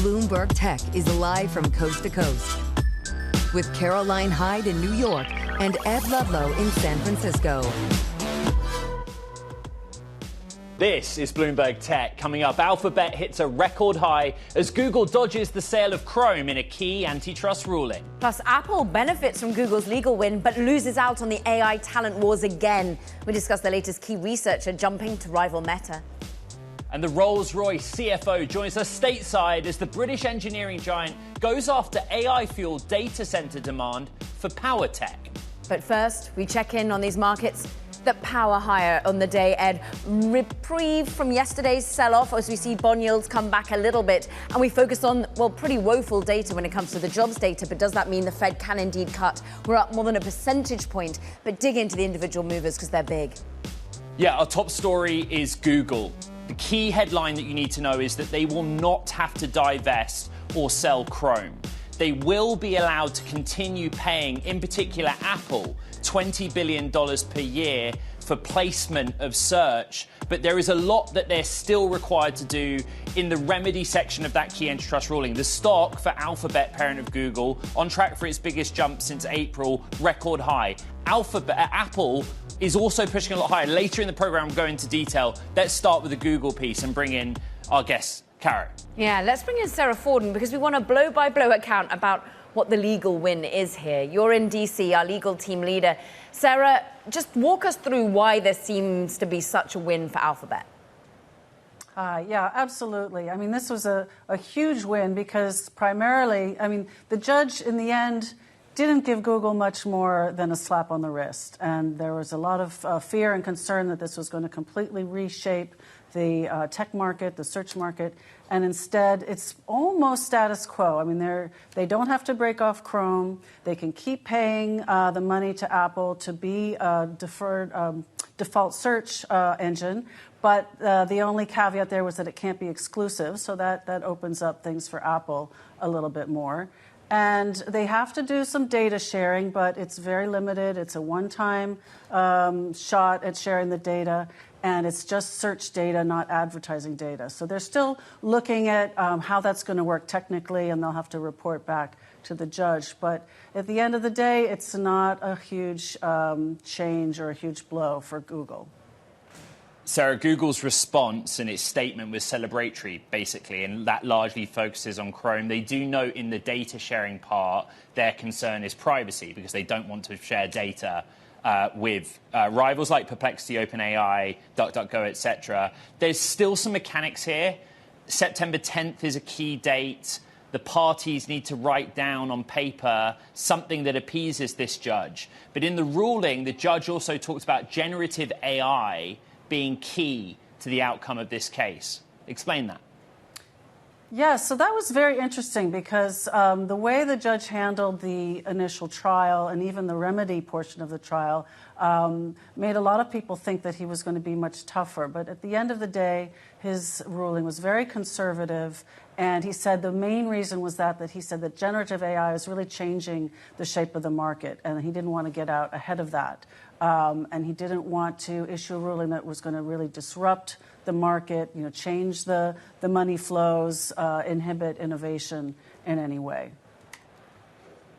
Bloomberg Tech is live from coast to coast with Caroline Hyde in New York and Ed Ludlow in San Francisco. This is Bloomberg Tech. Coming up, Alphabet hits a record high as Google dodges the sale of Chrome in a key antitrust ruling. Plus, Apple benefits from Google's legal win but loses out on the AI talent wars again. We discuss the latest key researcher jumping to rival Meta. And the Rolls-Royce CFO joins us stateside as the British engineering giant goes after AI-fueled data center demand for power tech. But first, we check in on these markets that power higher on the day, Ed. Reprieve from yesterday's sell-off as we see bond yields come back a little bit. And we focus on, well, pretty woeful data when it comes to the jobs data. But does that mean the Fed can indeed cut? We're up more than a percentage point. But dig into the individual movers because they're big. Yeah, our top story is Google. The key headline that you need to know is that they will not have to divest or sell Chrome. They will be allowed to continue paying, in particular Apple, $20 billion per year for placement of search. But there is a lot that they're still required to do in the remedy section of that key antitrust ruling. The stock for Alphabet, parent of Google, on track for its biggest jump since April, record high. Apple is also pushing a lot higher. Later in the program, we'll go into detail. Let's start with the Google piece and bring in our guest, Caro. Yeah, let's bring in Sarah Forden because we want a blow-by-blow account about what the legal win is here. You're in D.C., our legal team leader. Sarah, just walk us through why there seems to be such a win for Alphabet. Yeah, absolutely. I mean, this was a huge win because primarily, the judge in the end didn't give Google much more than a slap on the wrist. And there was a lot of fear and concern that this was going to completely reshape the tech market, the search market. And instead, it's almost status quo. I mean, they don't have to break off Chrome. They can keep paying the money to Apple to be a default search engine. But the only caveat there was that it can't be exclusive. So that opens up things for Apple a little bit more. And they have to do some data sharing, but it's very limited. It's a one-time shot at sharing the data, and it's just search data, not advertising data. So they're still looking at how that's going to work technically, and they'll have to report back to the judge. But at the end of the day, it's not a huge change or a huge blow for Google. Sarah, Google's response and its statement was celebratory, basically, and that largely focuses on Chrome. They do note in the data sharing part their concern is privacy because they don't want to share data with rivals like Perplexity, OpenAI, DuckDuckGo, etc. There's still some mechanics here. September 10th is a key date. The parties need to write down on paper something that appeases this judge. But in the ruling, the judge also talks about generative AI being key to the outcome of this case. Explain that. Yeah, so that was very interesting because the way the judge handled the initial trial and even the remedy portion of the trial made a lot of people think that he was going to be much tougher. But at the end of the day, his ruling was very conservative. And he said the main reason was that he said that generative AI is really changing the shape of the market. And he didn't want to get out ahead of that. And he didn't want to issue a ruling that was going to really disrupt the market, change the money flows, inhibit innovation in any way.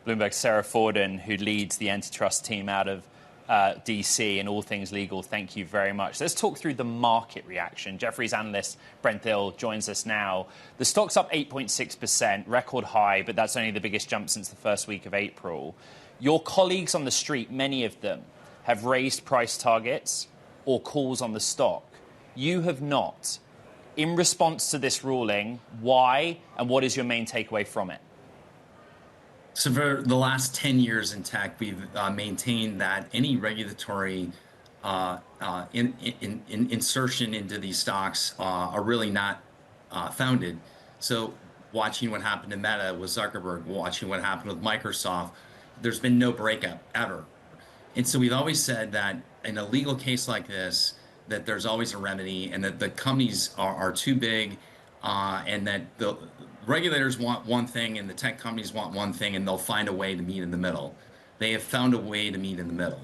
Bloomberg's Sarah Forden, who leads the antitrust team out of D.C. and all things legal, thank you very much. Let's talk through the market reaction. Jefferies analyst Brent Thill joins us now. The stock's up 8.6%, record high, but that's only the biggest jump since the first week of April. Your colleagues on the street, many of them, have raised price targets or calls on the stock. You have not. In response to this ruling, why and what is your main takeaway from it? So for the last 10 years in tech, we've maintained that any regulatory insertion into these stocks are really not founded. So watching what happened to Meta with Zuckerberg, watching what happened with Microsoft, there's been no breakup ever. And so we've always said that in a legal case like this, that there's always a remedy and that the companies are too big and that the regulators want one thing and the tech companies want one thing and they'll find a way to meet in the middle. They have found a way to meet in the middle.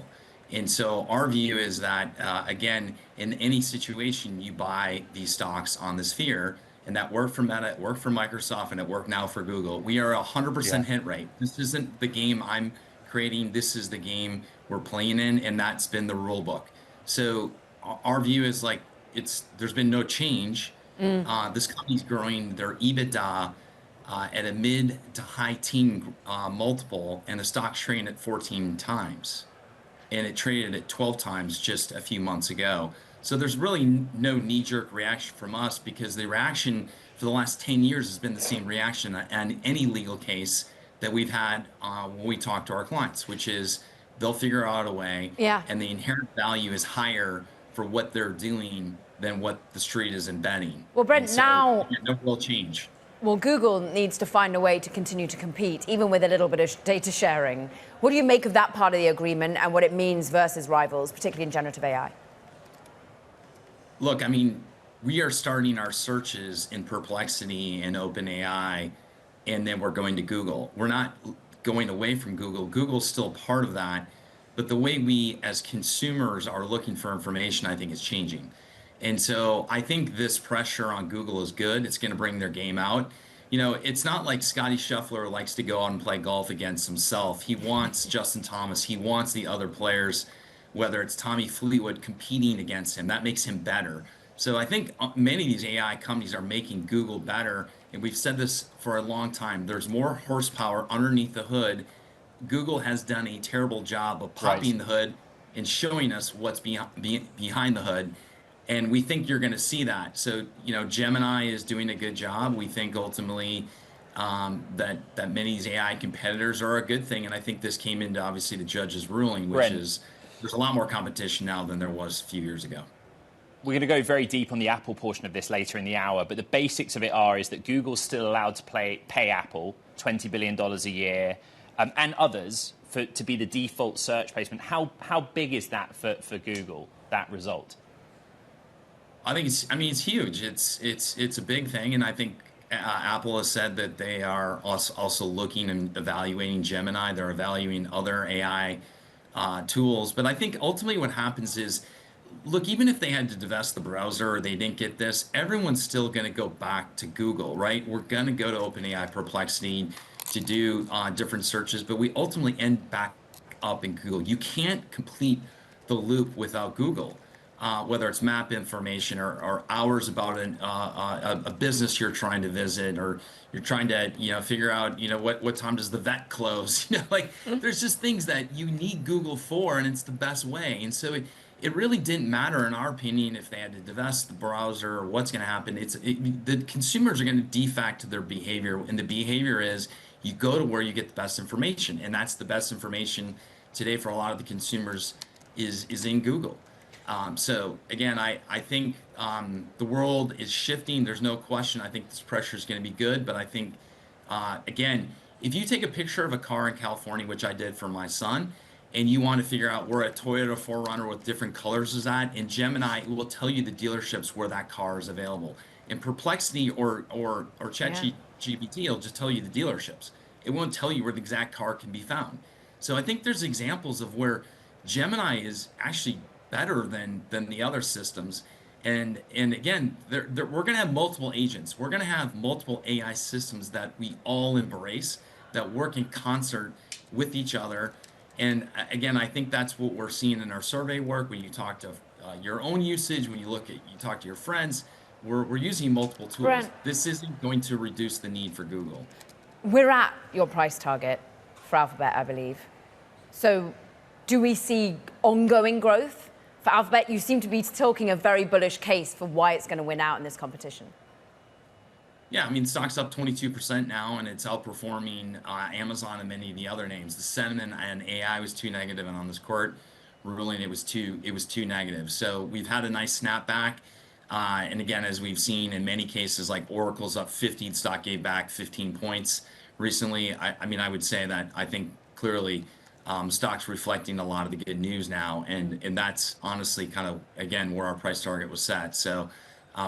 And so our view is that, again, in any situation, you buy these stocks on this fear and that worked for Meta, it worked for Microsoft, and it worked now for Google. We are 100% hit rate. This isn't the game I'm creating. This is the game we're playing in, and that's been the rule book. So our view is like there's been no change. This company's growing their EBITDA at a mid to high teen multiple, and the stock's trading at 14 times, and it traded at 12 times just a few months ago. So there's really no knee-jerk reaction from us, because the reaction for the last 10 years has been the same reaction on any legal case that we've had when we talk to our clients, which is they'll figure out a way, and the inherent value is higher for what they're doing than what the street is embedding. Well, Brent, so, now no real change. Well, Google needs to find a way to continue to compete, even with a little bit of data sharing. What do you make of that part of the agreement and what it means versus rivals, particularly in generative AI? Look, I mean, we are starting our searches in Perplexity and OpenAI, and then we're going to Google. We're not going away from Google. Google's still part of that, but the way we as consumers are looking for information, I think, is changing. And so I think this pressure on Google is good. It's going to bring their game out. You know, it's not like Scotty Scheffler likes to go out and play golf against himself. He wants Justin Thomas. He wants the other players, whether it's Tommy Fleetwood, competing against him. That makes him better. So I think many of these AI companies are making Google better. And we've said this for a long time. There's more horsepower underneath the hood. Google has done a terrible job of popping the hood and showing us what's behind the hood. And we think you're going to see that. So, you know, Gemini is doing a good job. We think ultimately that many of these AI competitors are a good thing. And I think this came into, obviously, the judge's ruling, which is there's a lot more competition now than there was a few years ago. We're going to go very deep on the Apple portion of this later in the hour, but the basics of it is that Google's still allowed to pay Apple $20 billion a year and others to be the default search placement. How big is that for Google, that result? I think it's huge. It's a big thing, and I think Apple has said that they are also looking and evaluating Gemini. They're evaluating other AI tools, but I think ultimately what happens is, look, even if they had to divest the browser or they didn't get this, everyone's still going to go back to Google, right? We're going to go to OpenAI, Perplexity to do different searches, but we ultimately end back up in Google. You can't complete the loop without Google. Whether it's map information or hours about a business you're trying to visit, or you're trying to figure out what time does the vet close. There's just things that you need Google for, and it's the best way. And so it really didn't matter, in our opinion, if they had to divest the browser or what's going to happen. The consumers are going to defact to their behavior, and the behavior is you go to where you get the best information, and that's the best information today for a lot of the consumers is in Google. So again, I think the world is shifting. There's no question. I think this pressure is going to be good. But I think, again, if you take a picture of a car in California, which I did for my son, and you want to figure out where a Toyota 4Runner with different colors is at, in Gemini, it will tell you the dealerships where that car is available. In Perplexity or ChatGPT, it'll just tell you the dealerships. It won't tell you where the exact car can be found. So I think there's examples of where Gemini is actually better than the other systems. And again, we're going to have multiple agents. We're going to have multiple AI systems that we all embrace, that work in concert with each other. And again, I think that's what we're seeing in our survey work. When you talk to your own usage, when you talk to your friends, we're using multiple tools. Brent, this isn't going to reduce the need for Google. We're at your price target for Alphabet, I believe. So do we see ongoing growth for Alphabet? You seem to be talking a very bullish case for why it's going to win out in this competition. Yeah, I mean, stock's up 22% now, and it's outperforming Amazon and many of the other names. The sentiment and AI was too negative, and on this court ruling, it was too negative. So we've had a nice snapback, and again, as we've seen in many cases, like Oracle's up 50, stock gave back 15 points recently. I mean, I would say that I think clearly stock's reflecting a lot of the good news now, and that's honestly kind of, again, where our price target was set. So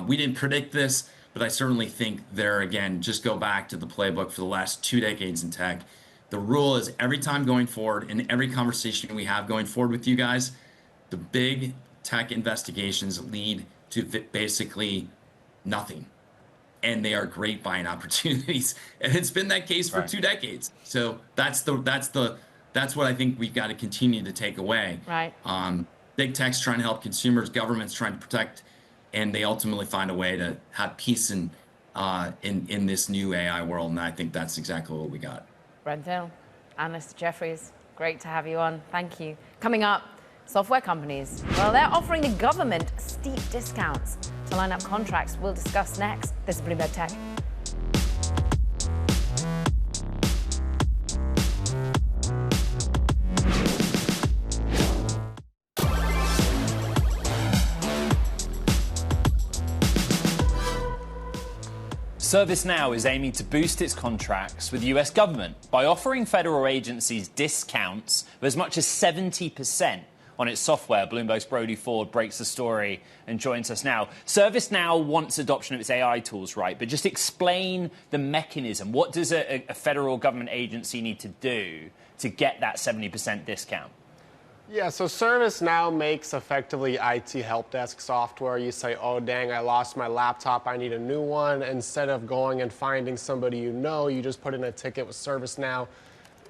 we didn't predict this, but I certainly think there, again, just go back to the playbook for the last 2 decades in tech. The rule is every time going forward, in every conversation we have going forward with you guys, the big tech investigations lead to basically nothing. and they are great buying opportunities. And it's been that case for 2 decades. So that's what I think we've got to continue to take away. Right. Big tech's trying to help consumers, government's trying to protect, and they ultimately find a way to have peace in this new AI world. And I think that's exactly what we got. Brent Hill, analyst at Jefferies, great to have you on. Thank you. Coming up, software companies. Well, they're offering the government steep discounts to line up contracts. We'll discuss next. This is Bloomberg Tech. ServiceNow is aiming to boost its contracts with the US government by offering federal agencies discounts of as much as 70% on its software. Bloomberg's Brody Ford breaks the story and joins us now. ServiceNow wants adoption of its AI tools, right? But just explain the mechanism. What does a federal government agency need to do to get that 70% discount? Yeah, so ServiceNow makes effectively IT help desk software. You say, oh, dang, I lost my laptop, I need a new one. Instead of going and finding somebody you just put in a ticket with ServiceNow.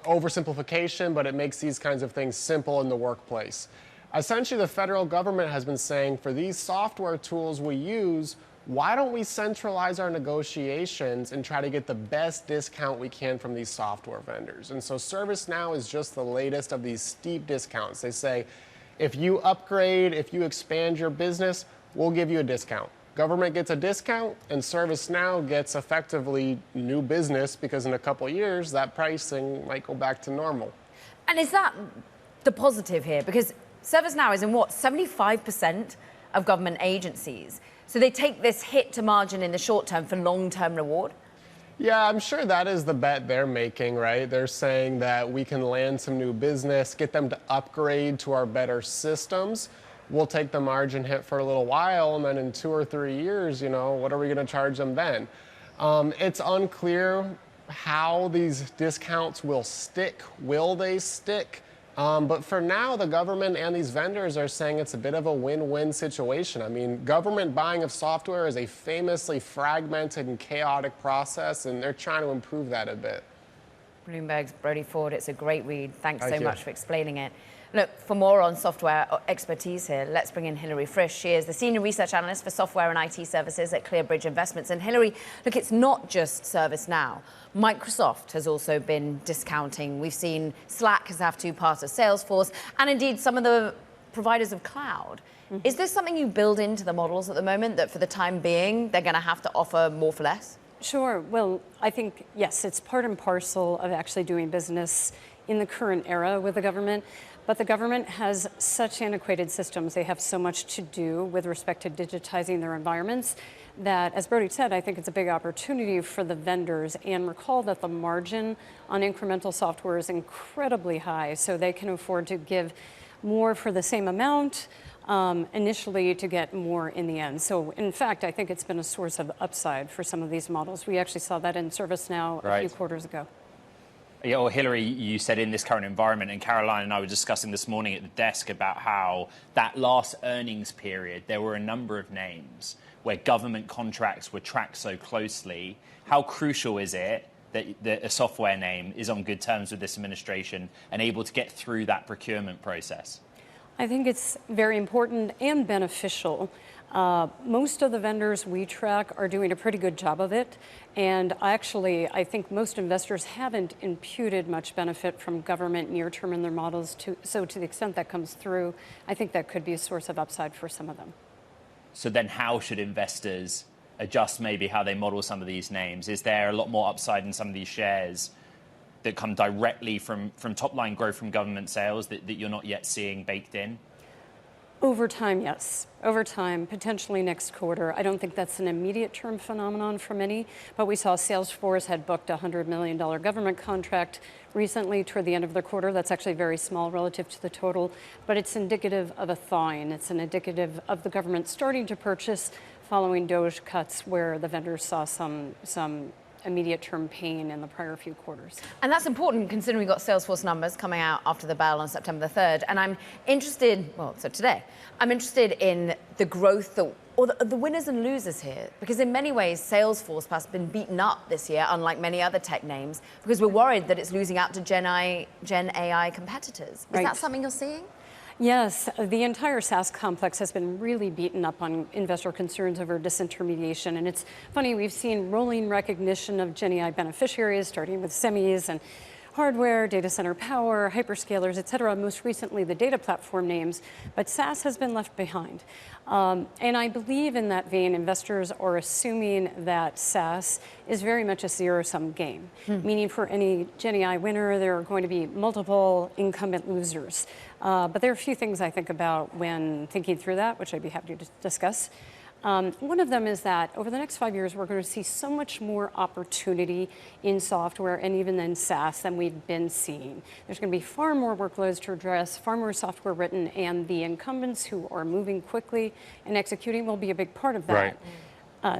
Oversimplification, but it makes these kinds of things simple in the workplace. Essentially, the federal government has been saying, for these software tools we use, why don't we centralize our negotiations and try to get the best discount we can from these software vendors? And so ServiceNow is just the latest of these steep discounts. They say, if you upgrade, if you expand your business, we'll give you a discount. Government gets a discount, and ServiceNow gets effectively new business, because in a couple of years, that pricing might go back to normal. And is that the positive here? Because ServiceNow is in what, 75% of government agencies? So they take this hit to margin in the short term for long-term reward? Yeah, I'm sure that is the bet they're making, right? They're saying that we can land some new business, get them to upgrade to our better systems. We'll take the margin hit for a little while, and then in 2 or 3 years, what are we going to charge them then? It's unclear how these discounts will stick. Will they stick? But for now, the government and these vendors are saying it's a bit of a win-win situation. I mean, government buying of software is a famously fragmented and chaotic process, and they're trying to improve that a bit. Bloomberg's Brody Ford, it's a great read. Thanks so much for explaining it. Look, for more on software expertise here, let's bring in Hilary Frisch. She is the Senior Research Analyst for Software and IT Services at ClearBridge Investments. And Hilary, look, it's not just ServiceNow. Microsoft has also been discounting. We've seen Slack has have to part of Salesforce, and indeed some of the providers of cloud. Is this something you build into the models at the moment, that for the time being, they're going to have to offer more for less? Sure. Well, I think, yes, it's part and parcel of actually doing business in the current era with the government. But the government has such antiquated systems. They have so much to do with respect to digitizing their environments that, as Brody said, I think it's a big opportunity for the vendors. And recall that the margin on incremental software is incredibly high, so they can afford to give more for the same amount initially to get more in the end. So, in fact, I think it's been a source of upside for some of these models. We actually saw that in ServiceNow a few quarters ago. Yeah, well, Hilary, you said in this current environment, and Caroline and I were discussing this morning at the desk about how that last earnings period, there were a number of names where government contracts were tracked so closely. How crucial is it that a software name is on good terms with this administration and able to get through that procurement process? I think it's very important and beneficial. Most of the vendors we track are doing a pretty good job of it. And actually, I think most investors haven't imputed much benefit from government near-term in their models. So to the extent that comes through, I think that could be a source of upside for some of them. So then how should investors adjust maybe how they model some of these names? Is there a lot more upside in some of these shares that come directly from top-line growth from government sales that you're not yet seeing baked in? Over time, yes. Over time, potentially next quarter. I don't think that's an immediate term phenomenon for many, but we saw Salesforce had booked a $100 million government contract recently toward the end of the quarter. That's actually very small relative to the total, but it's indicative of a thawing. It's an indicative of the government starting to purchase following DOGE cuts where the vendors saw some immediate term pain in the prior few quarters. And that's important considering we've got Salesforce numbers coming out after the bell on September the 3rd. And I'm interested, so today, I'm interested in the growth or the winners and losers here. Because in many ways, Salesforce has been beaten up this year, unlike many other tech names, because we're worried that it's losing out to Gen AI competitors. Is that something you're seeing? Yes, the entire SaaS complex has been really beaten up on investor concerns over disintermediation. And it's funny, we've seen rolling recognition of Gen AI beneficiaries, starting with semis and hardware, data center power, hyperscalers, et cetera, most recently the data platform names, but SaaS has been left behind. And I believe in that vein, investors are assuming that SaaS is very much a zero-sum game, meaning for any Gen AI winner, there are going to be multiple incumbent losers. But there are a few things I think about when thinking through that, which I'd be happy to discuss. One of them is that over the next 5 years, we're going to see so much more opportunity in software and even in SaaS than we've been seeing. There's going to be far more workloads to address, far more software written, and the incumbents who are moving quickly and executing will be a big part of that. Right.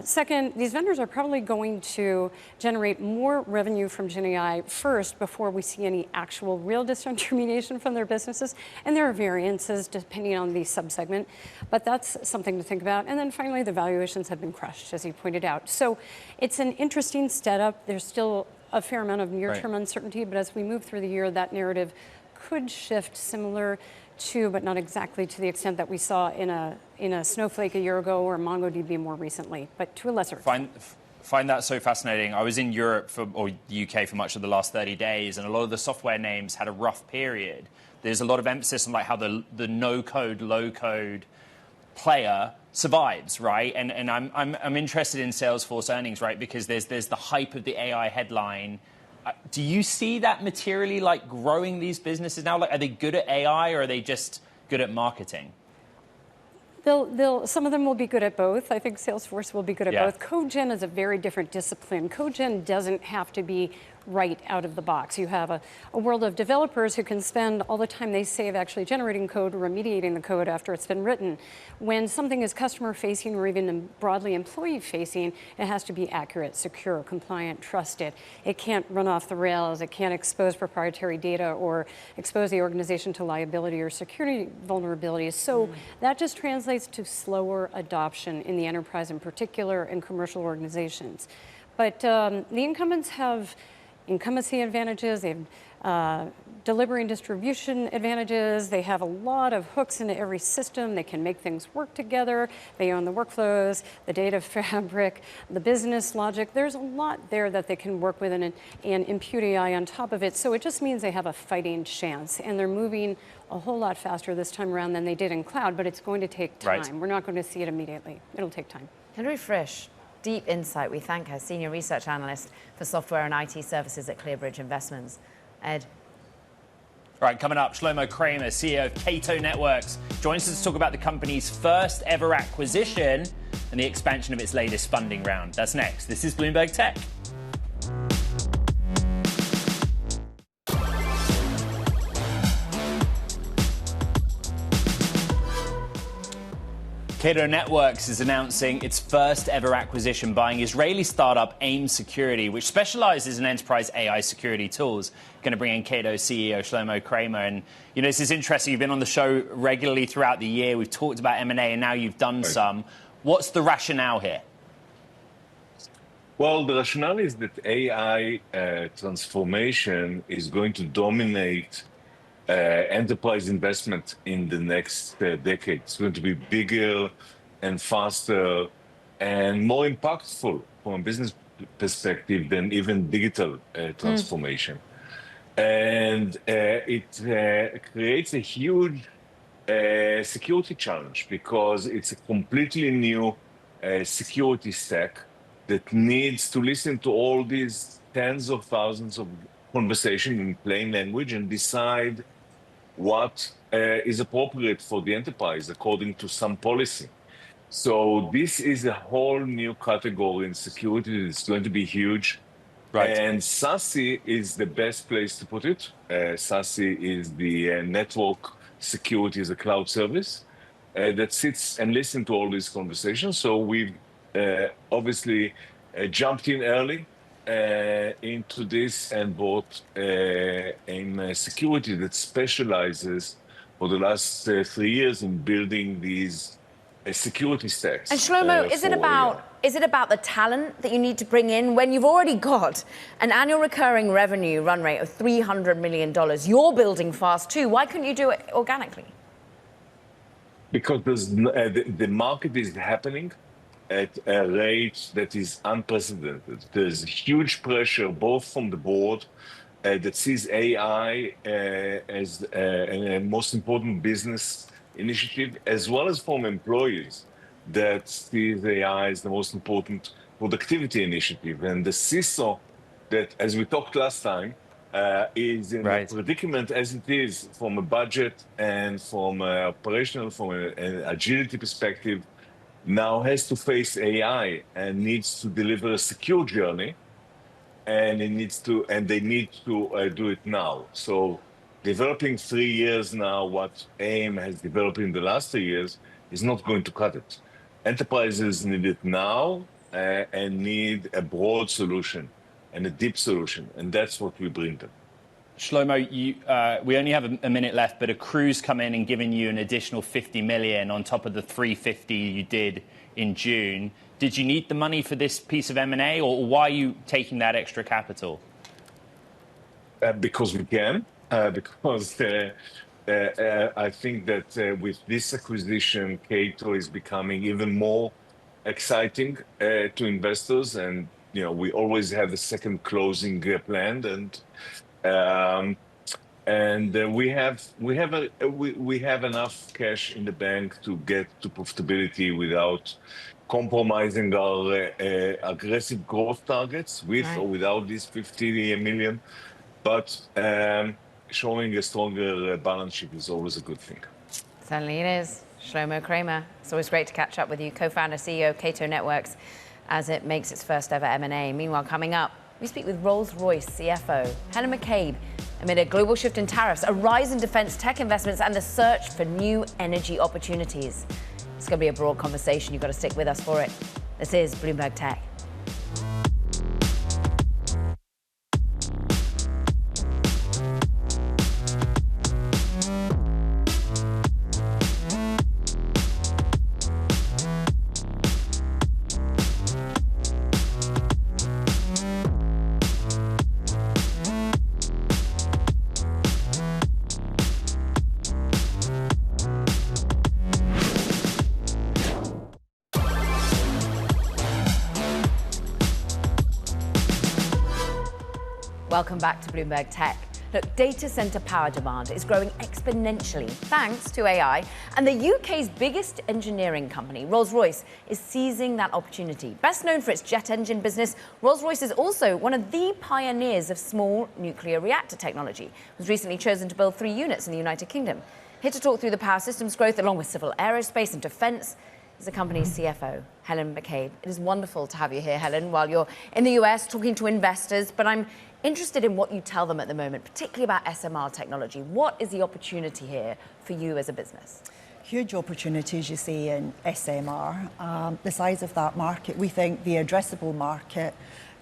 Second, these vendors are probably going to generate more revenue from Gen AI first before we see any actual real disintermediation from their businesses. And there are variances depending on the subsegment, but that's something to think about. And then finally, the valuations have been crushed, as you pointed out. So it's an interesting setup. There's still a fair amount of near-term uncertainty, but as we move through the year, that narrative could shift similar to, but not exactly to the extent that we saw in a Snowflake a year ago or MongoDB more recently, but to a lesser extent. Find that so fascinating. I was in Europe or the UK for much of the last 30 days, and a lot of the software names had a rough period. There's a lot of emphasis on like how the no-code, low-code player survives, right? And I'm interested in Salesforce earnings, right? Because there's the hype of the AI headline. Do you see that materially like growing these businesses now? Like, are they good at AI or are they just good at marketing? Some of them will be good at both. I think Salesforce will be good at both. Code gen is a very different discipline. Code gen doesn't have to be right out of the box. You have a world of developers who can spend all the time they save actually generating code or remediating the code after it's been written. When something is customer facing or even broadly employee facing, it has to be accurate, secure, compliant, trusted. It can't run off the rails. It can't expose proprietary data or expose the organization to liability or security vulnerabilities. So that just translates to slower adoption in the enterprise in particular and commercial organizations. But the incumbents have incumbency advantages, they have delivery and distribution advantages, they have a lot of hooks into every system, they can make things work together, they own the workflows, the data fabric, the business logic. There's a lot there that they can work with and impute AI on top of it. So it just means they have a fighting chance, and they're moving a whole lot faster this time around than they did in cloud, but it's going to take time. Right. We're not going to see it immediately. It'll take time. Henry Frisch, deep insight. We thank her, Senior Research Analyst for Software and IT Services at ClearBridge Investments. Ed. All right, coming up, Shlomo Kramer, CEO of Cato Networks, joins us to talk about the company's first ever acquisition and the expansion of its latest funding round. That's next. This is Bloomberg Tech. Cato Networks is announcing its first ever acquisition, buying Israeli startup AIM Security, which specializes in enterprise AI security tools. Going to bring in Cato CEO Shlomo Kramer. And, you know, this is interesting. You've been on the show regularly throughout the year. We've talked about M&A, and now you've done some. What's the rationale here? Well, the rationale is that AI transformation is going to dominate enterprise investment in the next decade. It's going to be bigger and faster and more impactful from a business perspective than even digital transformation. And it creates a huge security challenge because it's a completely new security stack that needs to listen to all these tens of thousands of conversations in plain language and decide what is appropriate for the enterprise according to some policy. So this is a whole new category in security. It's going to be huge. Right. And SASE is the best place to put it. SASE is the network security as a cloud service that sits and listens to all these conversations. So we've obviously jumped in early into this and bought AIM Security that specializes for the last 3 years in building these security stacks. And Shlomo, is it about the talent that you need to bring in when you've already got an annual recurring revenue run rate of $300 million? You're building fast too. Why couldn't you do it organically? Because the market is happening at a rate that is unprecedented. There's huge pressure both from the board that sees AI as a most important business initiative, as well as from employees that sees AI as the most important productivity initiative. And the CISO that, as we talked last time, is in a predicament as it is from a budget and from operational, from an agility perspective, now has to face AI and needs to deliver a secure journey, and they need to do it now. So developing 3 years now, what AIM has developed in the last 3 years is not going to cut it. Enterprises need it now and need a broad solution and a deep solution, and that's what we bring them. Shlomo, we only have a minute left, but a crew's come in and given you an additional $50 million on top of the $350 you did in June. Did you need the money for this piece of M&A, or why are you taking that extra capital? Because we can. Because I think that with this acquisition, Cato is becoming even more exciting to investors, and we always have a second closing planned, and we have enough cash in the bank to get to profitability without compromising our aggressive growth targets with or without these $50 million. But showing a stronger balance sheet is always a good thing. Certainly it is. Shlomo Kramer, it's always great to catch up with you, co-founder, CEO of Cato Networks, as it makes its first ever M&A. Meanwhile, coming up, we speak with Rolls-Royce CFO Helen McCabe amid a global shift in tariffs, a rise in defense tech investments, and the search for new energy opportunities. It's going to be a broad conversation. You've got to stick with us for it. This is Bloomberg Tech. Welcome back to Bloomberg Tech. Look, data center power demand is growing exponentially thanks to AI, and the UK's biggest engineering company, Rolls-Royce, is seizing that opportunity. Best known for its jet engine business, Rolls-Royce is also one of the pioneers of small nuclear reactor technology. It was recently chosen to build 3 units in the United Kingdom. Here to talk through the power systems growth along with civil aerospace and defense is the company's CFO, Helen McCabe. It is wonderful to have you here, Helen, while you're in the US talking to investors, but I'm interested in what you tell them at the moment, particularly about SMR technology. What is the opportunity here for you as a business? Huge opportunities, you see, in SMR. The size of that market, we think the addressable market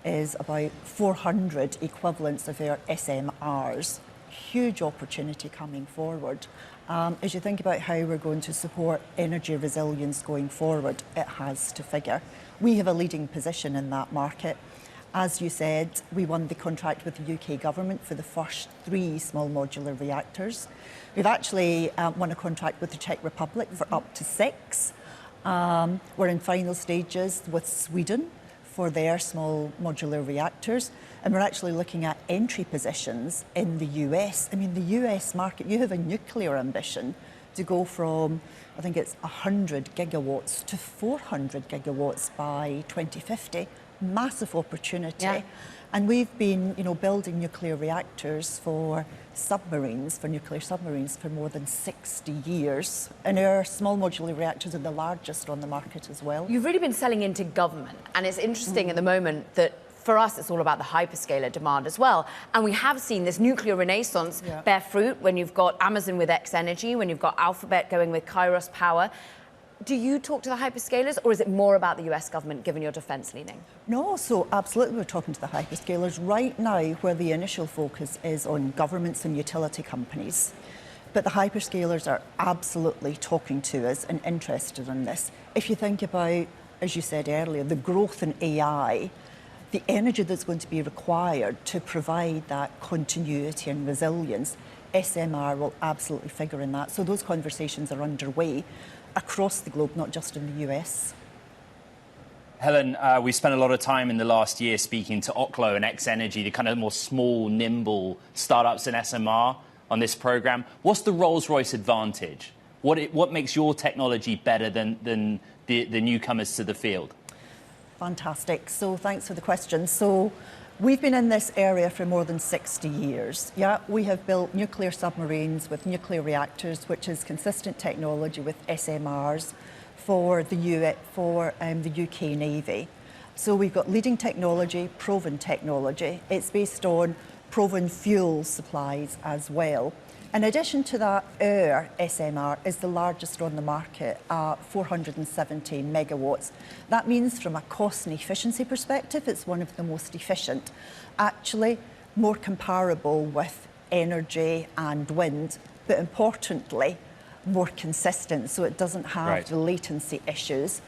is about 400 equivalents of their SMRs. Huge opportunity coming forward. As you think about how we're going to support energy resilience going forward, it has to figure. We have a leading position in that market. As you said, we won the contract with the UK government for the first 3 small modular reactors. We've actually won a contract with the Czech Republic for up to 6. We're in final stages with Sweden for their small modular reactors. And we're actually looking at entry positions in the US. I mean, the US market, you have a nuclear ambition to go from, I think it's 100 gigawatts to 400 gigawatts by 2050. Massive opportunity. Yeah. And we've been, building nuclear reactors for submarines, for nuclear submarines, for more than 60 years. And our small modular reactors are the largest on the market as well. You've really been selling into government, and it's interesting at the moment that for us, it's all about the hyperscaler demand as well. And we have seen this nuclear renaissance bear fruit when you've got Amazon with X Energy, when you've got Alphabet going with Kairos Power. do you talk to the hyperscalers, or is it more about the US government, given your defense leaning? No, so absolutely we're talking to the hyperscalers right now, where the initial focus is on governments and utility companies. But the hyperscalers are absolutely talking to us and interested in this. If you think about, as you said earlier, the growth in AI, the energy that's going to be required to provide that continuity and resilience, SMR will absolutely figure in that. So those conversations are underway across the globe, not just in the US. Helen, we spent a lot of time in the last year speaking to Oklo and X-Energy, the kind of more small, nimble startups in SMR on this program. What's the Rolls-Royce advantage? What makes your technology better than the newcomers to the field? Fantastic. So thanks for the question. So we've been in this area for more than 60 years. Yeah, we have built nuclear submarines with nuclear reactors, which is consistent technology with SMRs for the UK Navy. So we've got leading technology, proven technology. It's based on proven fuel supplies as well. In addition to that, our SMR is the largest on the market at 470 megawatts. That means from a cost and efficiency perspective, it's one of the most efficient. Actually, more comparable with energy and wind, but importantly, more consistent, so it doesn't have the latency issues.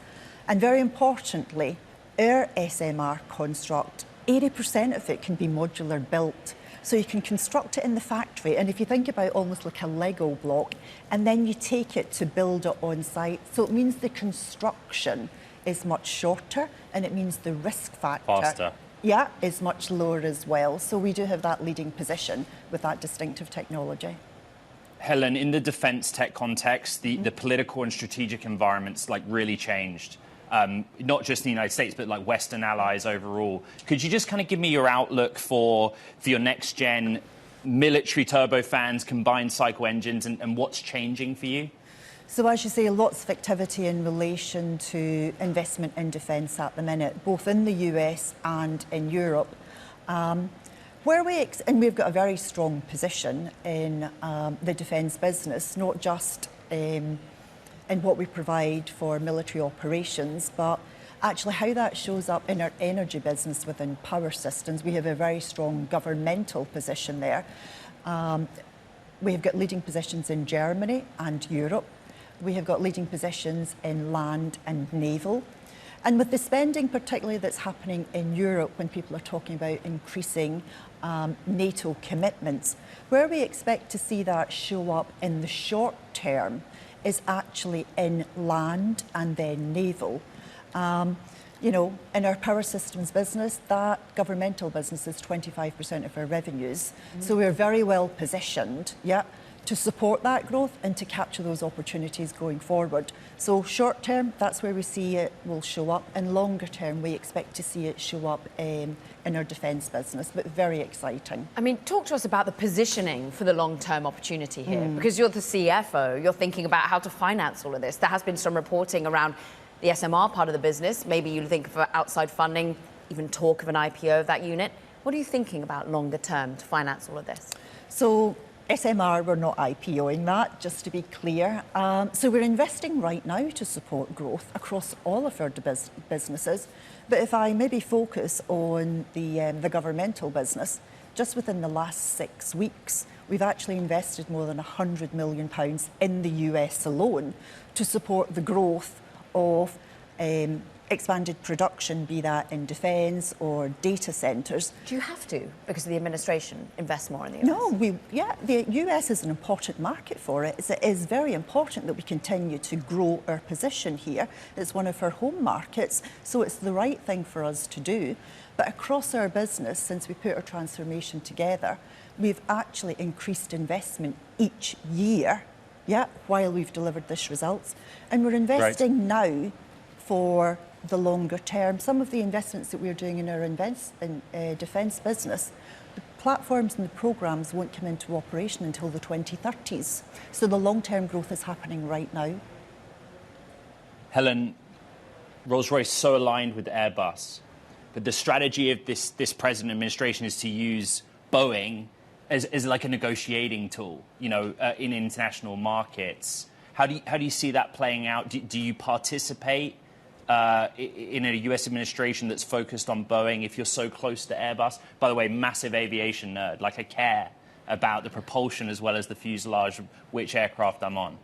And very importantly, our SMR construct, 80% of it can be modular built. So you can construct it in the factory, and if you think about almost like a Lego block, and then you take it to build it on site, so it means the construction is much shorter, and it means the risk factor is much lower as well. So we do have that leading position with that distinctive technology. Helen, in the defense tech context, the political and strategic environment's really changed. Not just in the United States, but like Western allies overall. Could you just kind of give me your outlook for your next gen military turbofans, combined cycle engines, and what's changing for you? So as you say, lots of activity in relation to investment in defence at the minute, both in the US and in Europe. And we've got a very strong position in the defence business, not just in what we provide for military operations, but actually how that shows up in our energy business within power systems. We have a very strong governmental position there. We have got leading positions in Germany and Europe. We have got leading positions in land and naval. And with the spending particularly that's happening in Europe, when people are talking about increasing NATO commitments, where we expect to see that show up in the short term is actually in land and then naval. In our power systems business, that governmental business is 25% of our revenues. So we're very well positioned, to support that growth and to capture those opportunities going forward. So short term, that's where we see it will show up, and longer term, we expect to see it show up in our defence business, but very exciting. I mean, talk to us about the positioning for the long-term opportunity here, because you're the CFO, you're thinking about how to finance all of this. There has been some reporting around the SMR part of the business. Maybe you think of outside funding, even talk of an IPO of that unit. What are you thinking about longer term to finance all of this? So SMR, we're not IPOing that, just to be clear. So we're investing right now to support growth across all of our businesses. But if I maybe focus on the governmental business, just within the last 6 weeks, we've actually invested more than £100 million in the US alone to support the growth of expanded production, be that in defence or data centres. Do you have to, because the administration invests more in the US? No, the US is an important market for it. It is very important that we continue to grow our position here. It's one of our home markets, so it's the right thing for us to do. But across our business, since we put our transformation together, we've actually increased investment each year, while we've delivered this results. And we're investing now for the longer term. Some of the investments that we're doing in our defence business, the platforms and the programmes won't come into operation until the 2030s. So the long-term growth is happening right now. Helen, Rolls-Royce is so aligned with Airbus, but the strategy of this present administration is to use Boeing as like a negotiating tool, in international markets. How do you see that playing out? Do you participate in a US administration that's focused on Boeing if you're so close to Airbus? By the way, massive aviation nerd. Like, I care about the propulsion as well as the fuselage, which aircraft I'm on.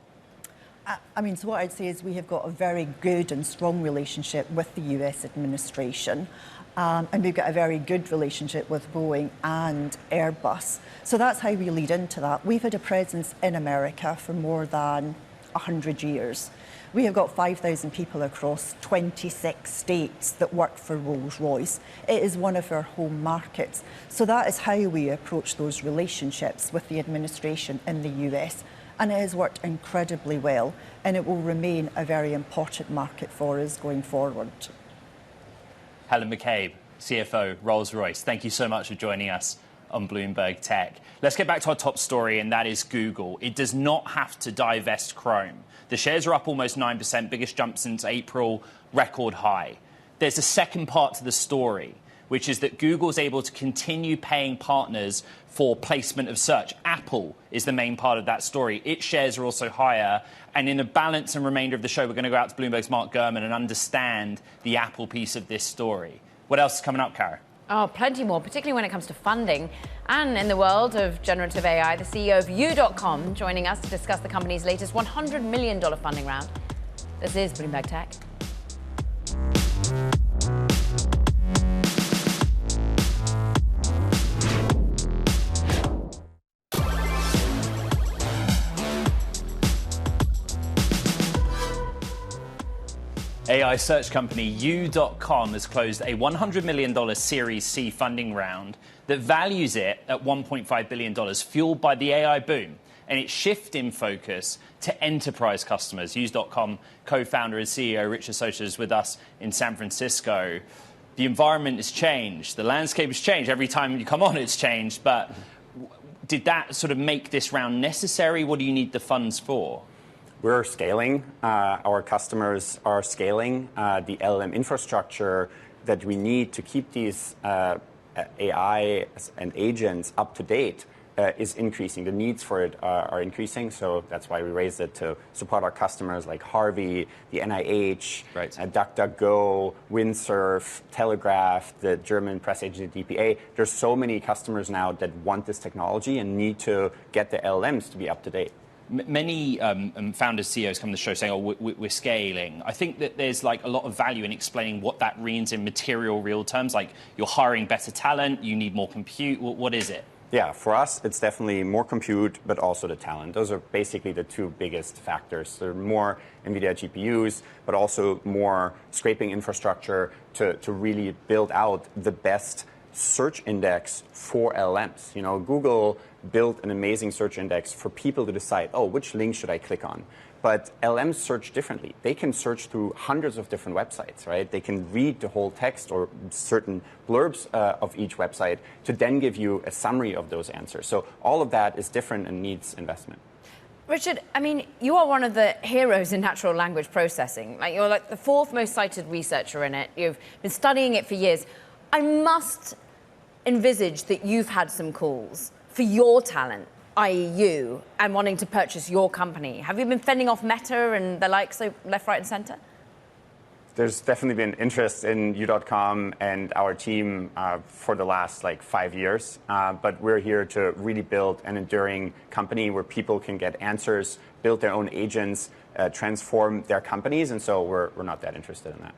I mean, so what I'd say is we have got a very good and strong relationship with the US administration. And we've got a very good relationship with Boeing and Airbus. So that's how we lead into that. We've had a presence in America for more than 100 years. We have got 5,000 people across 26 states that work for Rolls-Royce. It is one of our home markets. So that is how we approach those relationships with the administration in the US. And it has worked incredibly well, and it will remain a very important market for us going forward. Helen McCabe, CFO, Rolls-Royce, thank you so much for joining us on Bloomberg Tech. Let's get back to our top story, and that is Google. It does not have to divest Chrome. The shares are up almost 9%, biggest jump since April, record high. There's a second part to the story, which is that Google is able to continue paying partners for placement of search. Apple is the main part of that story. Its shares are also higher. And in the balance and remainder of the show, we're going to go out to Bloomberg's Mark Gurman and understand the Apple piece of this story. What else is coming up, Cara? Oh, plenty more, particularly when it comes to funding. And in the world of generative AI, the CEO of You.com joining us to discuss the company's latest $100 million funding round. This is Bloomberg Tech. AI search company You.com has closed a $100 million Series C funding round that values it at $1.5 billion, fueled by the AI boom and its shift in focus to enterprise customers. You.com co-founder and CEO Richard Socha is with us in San Francisco. The environment has changed. The landscape has changed. Every time you come on, it's changed. But did that sort of make this round necessary? What do you need the funds for? We're scaling. Our customers are scaling the LLM infrastructure that we need to keep these AI and agents up to date is increasing. The needs for it are increasing, so that's why we raised it to support our customers like Harvey, the NIH, right. DuckDuckGo, Windsurf, Telegraph, the German press agency DPA. There's so many customers now that want this technology and need to get the LLMs to be up to date. Many founders, CEOs come to the show saying, oh, we're scaling. I think that there's like a lot of value in explaining what that means in material real terms, like you're hiring better talent, you need more compute. What is it? Yeah, for us, it's definitely more compute, but also the talent. Those are basically the two biggest factors. There are more NVIDIA GPUs, but also more scraping infrastructure to really build out the best search index for LLMs. You know, Google built an amazing search index for people to decide, oh, which link should I click on? But LLMs search differently. They can search through hundreds of different websites, right? They can read the whole text or certain blurbs of each website to then give you a summary of those answers. So all of that is different and needs investment. Richard, I mean, you are one of the heroes in natural language processing. Like, you're like the fourth most cited researcher in it. You've been studying it for years. I must envisage that you've had some calls for your talent, i.e. you, and wanting to purchase your company. Have you been fending off Meta and the likes, so left, right, and center? There's definitely been interest in You.com and our team for the last 5 years. But we're here to really build an enduring company where people can get answers, build their own agents, transform their companies. And so we're not that interested in that.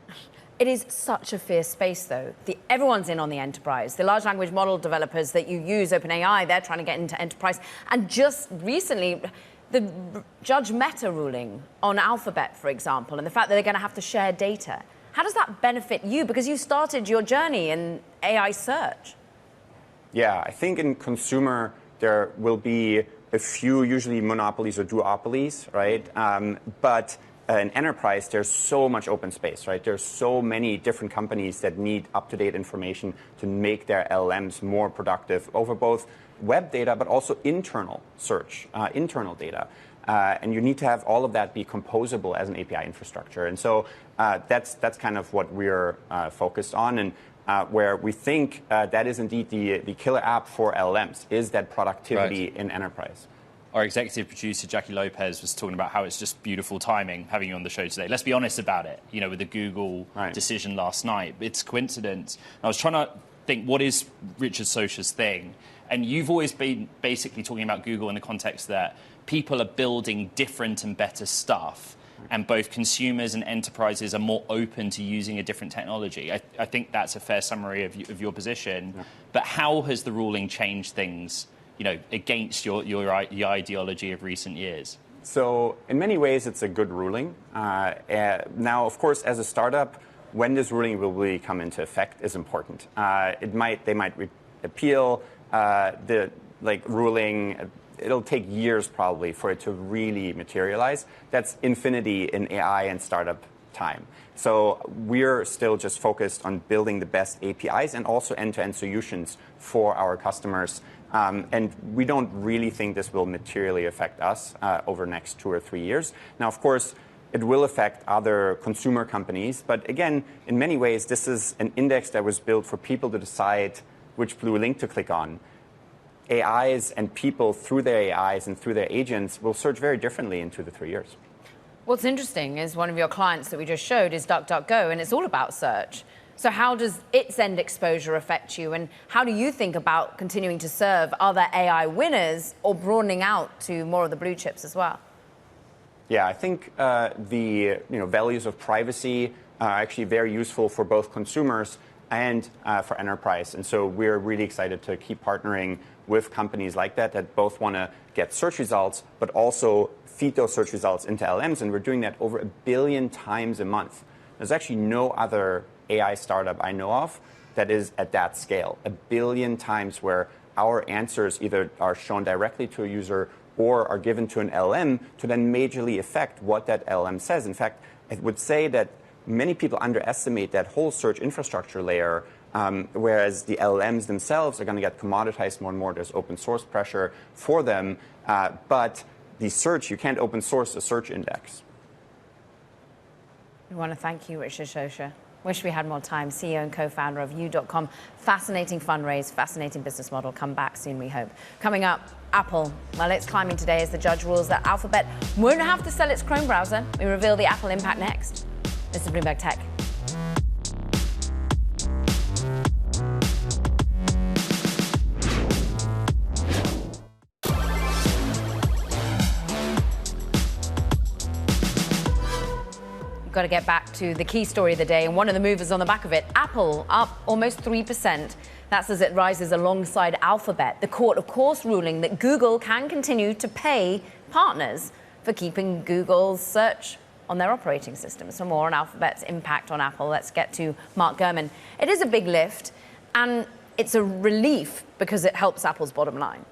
It is such a fierce space, though. Everyone's in on the enterprise. The large language model developers that you use, OpenAI, they're trying to get into enterprise. And just recently, the Judge Meta ruling on Alphabet, for example, and the fact that they're going to have to share data. How does that benefit you? Because you started your journey in AI search. Yeah, I think in consumer, there will be a few, usually monopolies or duopolies, right? But in enterprise, there's so much open space, right? There's so many different companies that need up-to-date information to make their LLMs more productive over both web data, but also internal search, internal data. And you need to have all of that be composable as an API infrastructure. And so that's kind of what we're focused on, and where we think that is indeed the killer app for LLMs, is that productivity in enterprise. our executive producer, Jackie Lopez, was talking about how it's just beautiful timing having you on the show today. Let's be honest about it, with the Google decision last night. It's coincidence. I was trying to think, what is Richard Socha's thing? And you've always been basically talking about Google in the context that people are building different and better stuff, and both consumers and enterprises are more open to using a different technology. I think that's a fair summary of your position. Yeah. But how has the ruling changed things, against your ideology of recent years? So in many ways, it's a good ruling. Now, of course, as a startup, when this ruling will really come into effect is important. They might appeal the ruling. It'll take years probably for it to really materialize. That's infinity in AI and startup time. So we're still just focused on building the best APIs and also end-to-end solutions for our customers. And we don't really think this will materially affect us over the next 2 or 3 years. Now, of course, it will affect other consumer companies. But again, in many ways, this is an index that was built for people to decide which blue link to click on. AIs and people, through their AIs and through their agents, will search very differently in 2 to 3 years. What's interesting is one of your clients that we just showed is DuckDuckGo, and it's all about search. So how does its end exposure affect you, and how do you think about continuing to serve other AI winners or broadening out to more of the blue chips as well? Yeah, I think the values of privacy are actually very useful for both consumers and for enterprise. And so we're really excited to keep partnering with companies like that both want to get search results, but also feed those search results into LLMs. And we're doing that over 1 billion times a month. There's actually no other AI startup I know of that is at that scale. 1 billion times where our answers either are shown directly to a user or are given to an LLM to then majorly affect what that LLM says. In fact, I would say that many people underestimate that whole search infrastructure layer, whereas the LLMs themselves are going to get commoditized more and more. There's open source pressure for them. But the search, you can't open source a search index. We want to thank you, Richard Socha. Wish we had more time. CEO and co-founder of You.com. Fascinating fundraise, fascinating business model. Come back soon, we hope. Coming up, Apple. Well, it's climbing today as the judge rules that Alphabet won't have to sell its Chrome browser. We reveal the Apple impact next. This is Bloomberg Tech. Got to get back to the key story of the day, and one of the movers on the back of it, Apple, up almost 3%. That's as it rises alongside Alphabet. The court, of course, ruling that Google can continue to pay partners for keeping Google's search on their operating system. Some more on Alphabet's impact on Apple. Let's get to Mark Gurman. It is a big lift, and it's a relief because it helps Apple's bottom line.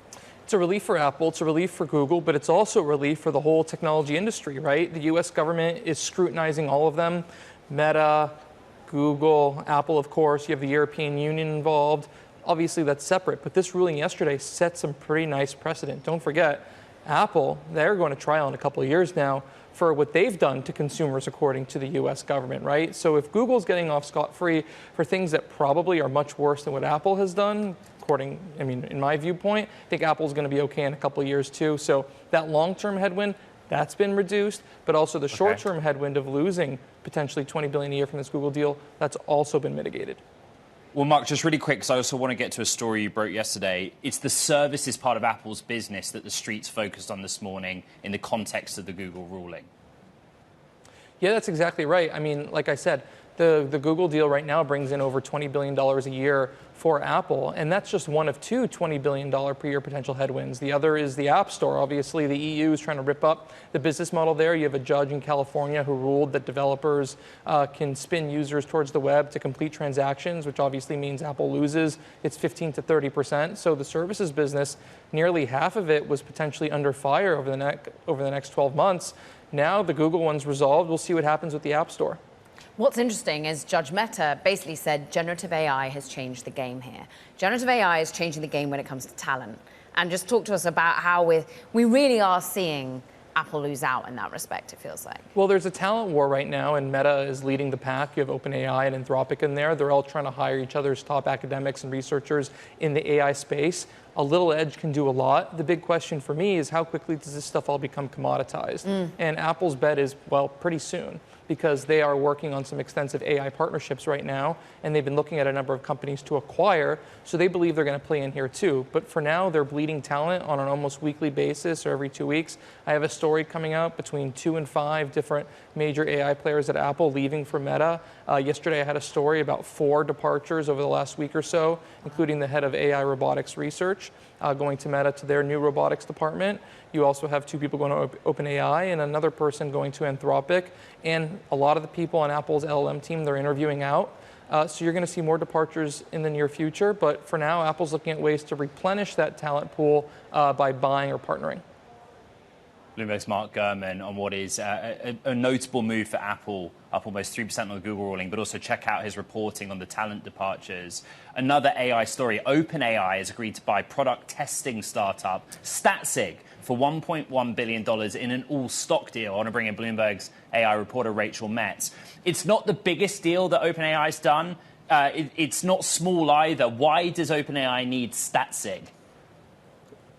It's a relief for Apple, it's a relief for Google, but it's also a relief for the whole technology industry, right? The US government is scrutinizing all of them. Meta, Google, Apple, of course. You have the European Union involved. Obviously, that's separate, but this ruling yesterday set some pretty nice precedent. Don't forget, Apple, they're going to trial in a couple of years now for what they've done to consumers according to the US government, right? So if Google's getting off scot-free for things that probably are much worse than what Apple has done, in my viewpoint, I think Apple's going to be okay in a couple of years too. So that long-term headwind, that's been reduced, but also the short-term headwind of losing potentially $20 billion a year from this Google deal, that's also been mitigated. Well, Mark, just really quick, because I also want to get to a story you broke yesterday. It's the services part of Apple's business that the street's focused on this morning in the context of the Google ruling. Yeah, that's exactly right. I mean, like I said, the Google deal right now brings in over $20 billion a year for Apple, and that's just one of two $20 billion per year potential headwinds. The other is the App Store. Obviously, the EU is trying to rip up the business model there. You have a judge in California who ruled that developers can spin users towards the web to complete transactions, which obviously means Apple loses its 15 to 30%. So the services business, nearly half of it was potentially under fire over the next 12 months. Now the Google one's resolved. We'll see what happens with the App Store. What's interesting is Judge Mehta basically said generative AI has changed the game here. Generative AI is changing the game when it comes to talent. And just talk to us about how we really are seeing Apple lose out in that respect, it feels like. Well, there's a talent war right now, and Meta is leading the pack. You have OpenAI and Anthropic in there. They're all trying to hire each other's top academics and researchers in the AI space. A little edge can do a lot. The big question for me is how quickly does this stuff all become commoditized? And Apple's bet is, well, pretty soon, because they are working on some extensive AI partnerships right now, and they've been looking at a number of companies to acquire, so they believe they're going to play in here too. But for now, they're bleeding talent on an almost weekly basis or every 2 weeks. I have a story coming out between 2 and 5 different major AI players at Apple leaving for Meta. Yesterday, I had a story about 4 departures over the last week or so, including the head of AI robotics research going to Meta to their new robotics department. You also have 2 people going to OpenAI and another person going to Anthropic. And a lot of the people on Apple's LLM team, they're interviewing out. So you're going to see more departures in the near future. But for now, Apple's looking at ways to replenish that talent pool by buying or partnering. Bloomberg's Mark Gurman on what is a notable move for Apple, up almost 3% on the Google ruling, but also check out his reporting on the talent departures. Another AI story, OpenAI has agreed to buy product testing startup Statsig for $1.1 billion in an all-stock deal. I want to bring in Bloomberg's AI reporter Rachel Metz. It's not the biggest deal that OpenAI's done. It's not small either. Why does OpenAI need Statsig?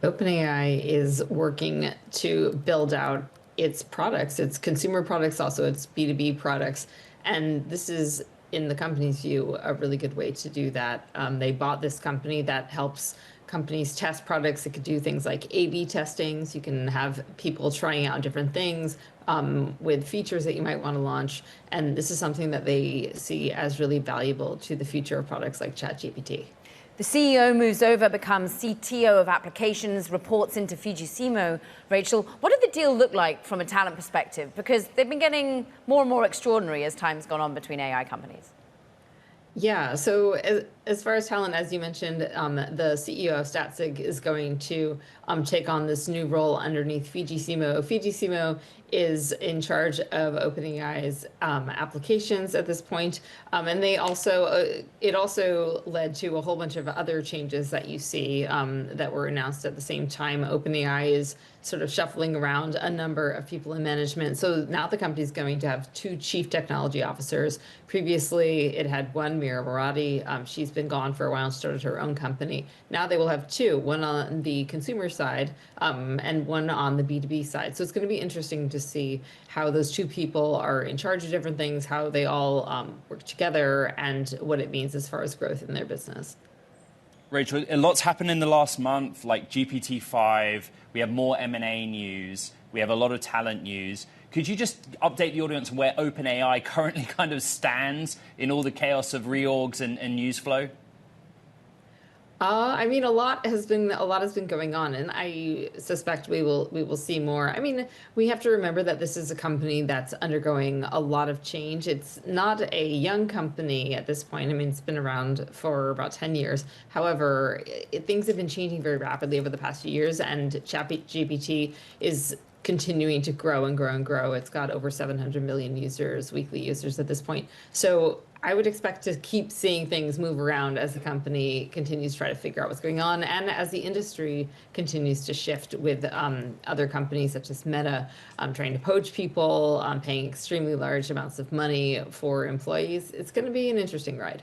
OpenAI is working to build out its products, its consumer products, also its B2B products. And this is, in the company's view, a really good way to do that. They bought this company that helps companies test products. It could do things like A/B testing. So you can have people trying out different things with features that you might want to launch. And this is something that they see as really valuable to the future of products like ChatGPT. The CEO moves over, becomes CTO of applications, reports into Fujisimo. Rachel, what did the deal look like from a talent perspective? Because they've been getting more and more extraordinary as time's gone on between AI companies. Yeah, so as far as talent, as you mentioned, the CEO of Statsig is going to take on this new role underneath Fujisimo. Fujisimo is in charge of OpenAI's applications at this point, and they also it also led to a whole bunch of other changes that you see that were announced at the same time. OpenAI is sort of shuffling around a number of people in management. So now the company is going to have 2 chief technology officers. Previously, it had one, Mira Murati. She's been gone for a while and started her own company. Now they will have 2, one on the consumer side and one on the B2B side. So it's going to be interesting to see how those 2 people are in charge of different things, how they all work together, and what it means as far as growth in their business. Rachel, a lot's happened in the last month, like GPT-5. We have more M&A news. We have a lot of talent news. Could you just update the audience on where OpenAI currently kind of stands in all the chaos of reorgs and news flow? I mean, a lot has been going on, and I suspect we will see more. I mean, we have to remember that this is a company that's undergoing a lot of change. It's not a young company at this point. I mean, it's been around for about 10 years. However, things have been changing very rapidly over the past few years, and ChatGPT is continuing to grow and grow and grow. It's got over 700 million users, weekly users at this point. So I would expect to keep seeing things move around as the company continues to try to figure out what's going on, and as the industry continues to shift with other companies such as Meta trying to poach people, paying extremely large amounts of money for employees. It's going to be an interesting ride.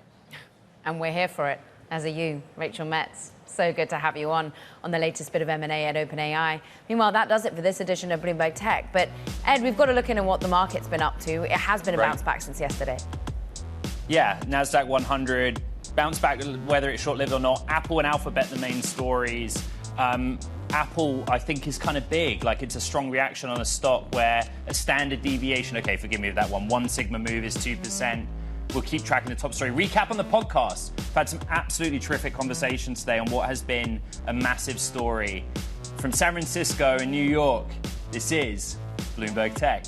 And we're here for it, as are you, Rachel Metz. So good to have you on the latest bit of M&A at OpenAI. Meanwhile, that does it for this edition of Bloomberg Tech. But Ed, we've got to look into what the market's been up to. It has been a bounce back since yesterday. Yeah, NASDAQ 100, bounce back, whether it's short-lived or not. Apple and Alphabet, the main stories. Apple, I think, is kind of big. Like, it's a strong reaction on a stock where a standard deviation, okay, forgive me for that one sigma move is 2%. We'll keep tracking the top story. Recap on the podcast. We've had some absolutely terrific conversations today on what has been a massive story. From San Francisco and New York, this is Bloomberg Tech.